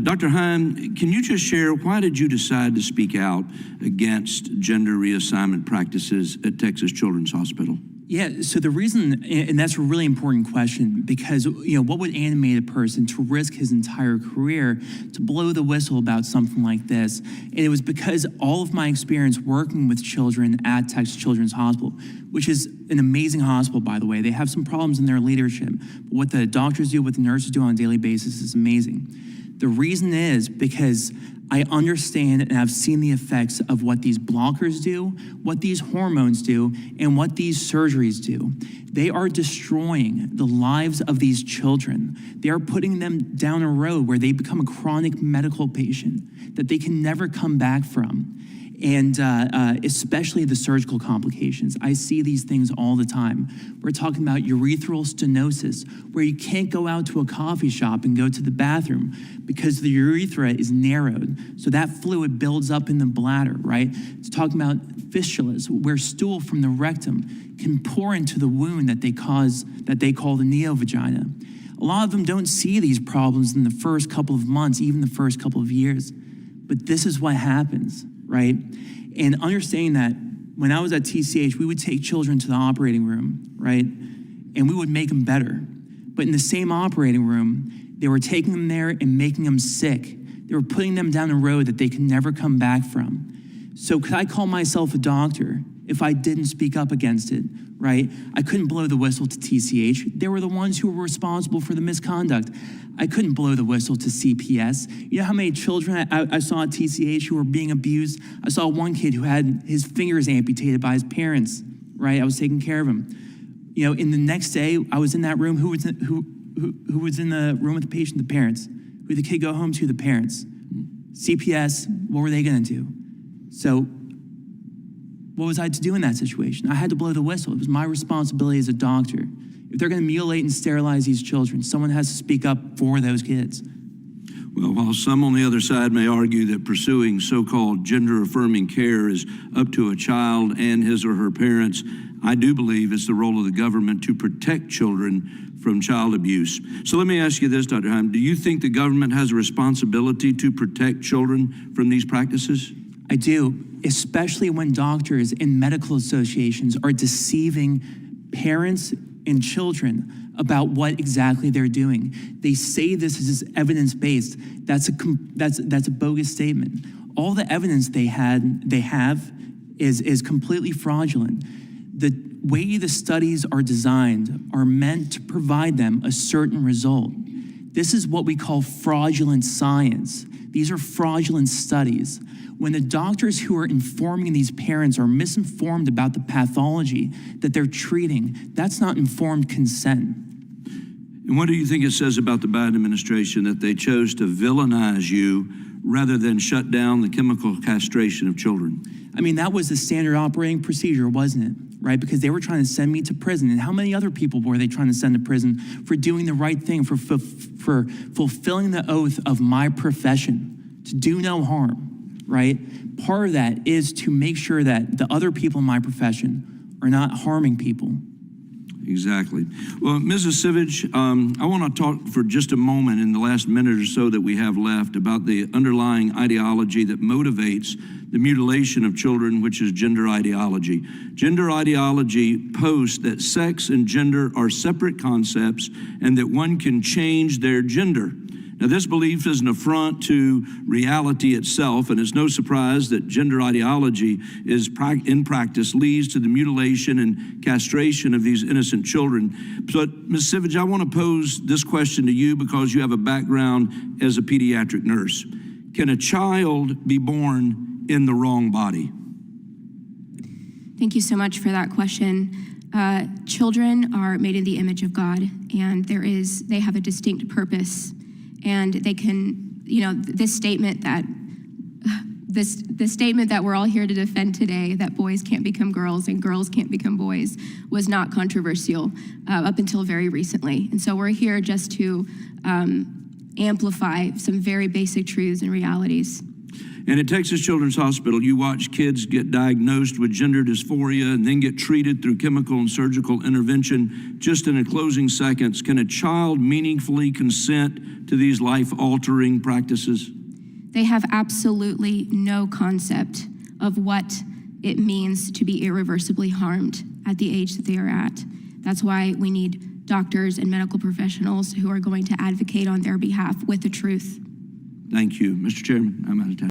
Dr. Heim, can you just share, why did you decide to speak out against gender reassignment practices at Texas Children's Hospital? Yeah, so the reason, and that's a really important question, because what would animate a person to risk his entire career to blow the whistle about something like this? And it was because all of my experience working with children at Texas Children's Hospital, which is an amazing hospital, by the way. They have some problems in their leadership, but what the doctors do, what the nurses do on a daily basis is amazing. The reason is because I understand and I've seen the effects of what these blockers do, what these hormones do, and what these surgeries do. They are destroying the lives of these children. They are putting them down a road where they become a chronic medical patient that they can never come back from. And especially the surgical complications. I see these things all the time. We're talking about urethral stenosis, where you can't go out to a coffee shop and go to the bathroom because the urethra is narrowed. So that fluid builds up in the bladder, right? It's talking about fistulas, where stool from the rectum can pour into the wound that they call the neovagina. A lot of them don't see these problems in the first couple of months, even the first couple of years. But this is what happens. Right? And understanding that when I was at TCH, we would take children to the operating room, right? And we would make them better. But in the same operating room, they were taking them there and making them sick. They were putting them down a road that they could never come back from. So could I call myself a doctor if I didn't speak up against it, right? I couldn't blow the whistle to TCH. They were the ones who were responsible for the misconduct. I couldn't blow the whistle to CPS. You know how many children I saw at TCH who were being abused? I saw one kid who had his fingers amputated by his parents, right? I was taking care of him. In the next day, I was in that room. Who was in the room with the patient? The parents. Who did the kid go home to? The parents. CPS, what were they gonna do? So what was I to do in that situation? I had to blow the whistle. It was my responsibility as a doctor. If they're going to mutilate and sterilize these children, someone has to speak up for those kids. Well, while some on the other side may argue that pursuing so-called gender-affirming care is up to a child and his or her parents, I do believe it's the role of the government to protect children from child abuse. So let me ask you this, Dr. Heim. Do you think the government has a responsibility to protect children from these practices? I do, especially when doctors and medical associations are deceiving parents and children about what exactly they're doing. They say this is evidence-based. That's a bogus statement. All the evidence they have is completely fraudulent. The way the studies are designed are meant to provide them a certain result. This is what we call fraudulent science. These are fraudulent studies. When the doctors who are informing these parents are misinformed about the pathology that they're treating, that's not informed consent. And what do you think it says about the Biden administration that they chose to villainize you rather than shut down the chemical castration of children? I mean, that was the standard operating procedure, wasn't it? Right? Because they were trying to send me to prison. And how many other people were they trying to send to prison for doing the right thing, for fulfilling the oath of my profession, to do no harm? Right? Part of that is to make sure that the other people in my profession are not harming people. Exactly. Well, Mrs. Sivage, I want to talk for just a moment in the last minute or so that we have left about the underlying ideology that motivates the mutilation of children, which is gender ideology. Gender ideology posts that sex and gender are separate concepts and that one can change their gender. Now, this belief is an affront to reality itself, and it's no surprise that gender ideology in practice leads to the mutilation and castration of these innocent children. But, Ms. Sivage, I want to pose this question to you because you have a background as a pediatric nurse. Can a child be born in the wrong body? Thank you so much for that question. Children are made in the image of God, and they have a distinct purpose. And they can, this statement that we're all here to defend today, that boys can't become girls and girls can't become boys, was not controversial up until very recently. And so we're here just to amplify some very basic truths and realities. And at Texas Children's Hospital, you watch kids get diagnosed with gender dysphoria and then get treated through chemical and surgical intervention. Just in a closing seconds, can a child meaningfully consent to these life-altering practices? They have absolutely no concept of what it means to be irreversibly harmed at the age that they are at. That's why we need doctors and medical professionals who are going to advocate on their behalf with the truth. Thank you. Mr. Chairman, I'm out of time.